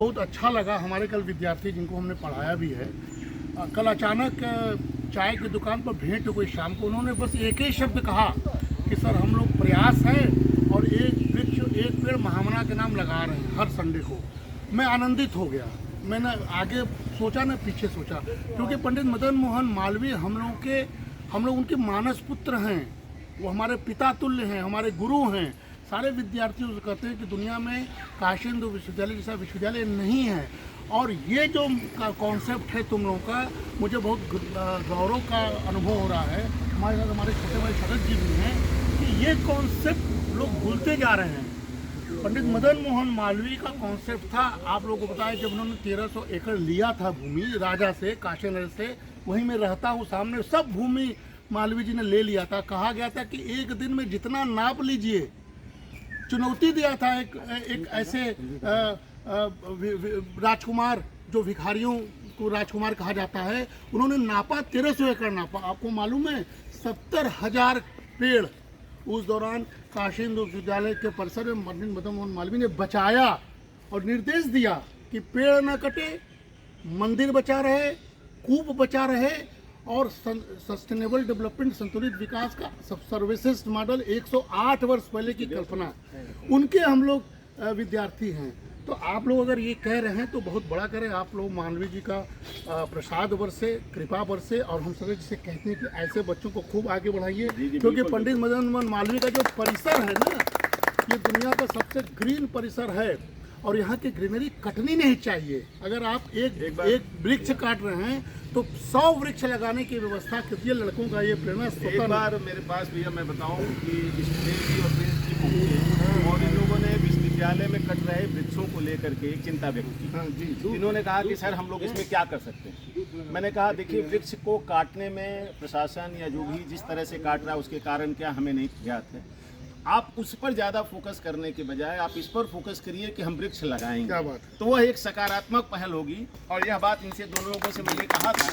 बहुत अच्छा लगा। हमारे कल विद्यार्थी जिनको हमने पढ़ाया भी है, कल अचानक चाय की दुकान पर भेंट हुई शाम को। उन्होंने बस एक ही शब्द कहा कि सर हम लोग प्रयास है और एक वृक्ष एक पेड़ महामना के नाम लगा रहे हैं हर संडे को। मैं आनंदित हो गया। मैंने आगे सोचा न पीछे सोचा, क्योंकि पंडित मदन मोहन मालवीय हम लोग उनके मानस पुत्र हैं। वो हमारे पिता तुल्य हैं, हमारे गुरु हैं। सारे विद्यार्थी कहते हैं कि दुनिया में काशी हिंदू विश्वविद्यालय जैसा विश्वविद्यालय नहीं है। और ये जो कॉन्सेप्ट है तुम लोगों का, मुझे बहुत गौरव का अनुभव हो रहा है। हमारे साथ हमारे छोटे भाई शरद जी भी हैं कि ये कॉन्सेप्ट लोग भूलते जा रहे हैं। पंडित मदन मोहन मालवीय का कॉन्सेप्ट था, आप लोगों को बताया, जब उन्होंने 1300 एकड़ लिया था भूमि राजा से, काशी नगर से, वहीं में रहता हूँ सामने, सब भूमि मालवीय जी ने ले लिया था। कहा गया था कि एक दिन में जितना नाप लीजिए। चुनौती दिया था एक ऐसे राजकुमार, जो भिखारियों को राजकुमार कहा जाता है, उन्होंने नापा 1300 एकड़ नापा। आपको मालूम है 70,000 पेड़ उस दौरान काशी हिंदू विश्वविद्यालय के परिसर में पंडित मदन मोहन मालवीय ने बचाया और निर्देश दिया कि पेड़ न कटे, मंदिर बचा रहे, कूप बचा रहे और सस्टेनेबल डेवलपमेंट, संतुलित विकास का सर्वश्रेष्ठ मॉडल 108 वर्ष पहले की कल्पना, उनके हम लोग विद्यार्थी हैं। तो आप लोग अगर ये कह रहे हैं तो बहुत बड़ा करें। आप लोग मालवीय जी का प्रसाद बरसे, कृपा बरसे, और हम सभी जिसे कहते हैं कि ऐसे बच्चों को खूब आगे बढ़ाइए, क्योंकि पंडित मदन मोहन मालवीय का जो परिसर है ना, ये दुनिया का सबसे ग्रीन परिसर है और यहाँ की ग्रीनरी कटनी नहीं चाहिए। अगर आप एक वृक्ष काट रहे हैं तो 100 वृक्ष लगाने की व्यवस्था कीजिए। लड़कों का ये प्रेरणा स्रोत। एक बार मेरे पास भैया मैं बताऊं कि स्टेट की और प्रेस की पहुंचे और इन लोगों ने विश्वविद्यालय में कट रहे वृक्षों को लेकर के एक चिंता व्यक्त की। इन्होंने कहा कि सर हम लोग इसमें क्या कर सकते हैं। मैंने कहा देखिए, वृक्ष को काटने में प्रशासन या जो भी जिस तरह से काट रहा है उसके कारण क्या हमें नहीं ज्ञात है। आप उस पर ज़्यादा फोकस करने के बजाय आप इस पर फोकस करिए कि हम वृक्ष लगाएंगे। क्या बात है। तो वह एक सकारात्मक पहल होगी। और यह बात इनसे दोनों लोगों से मैंने कहा था।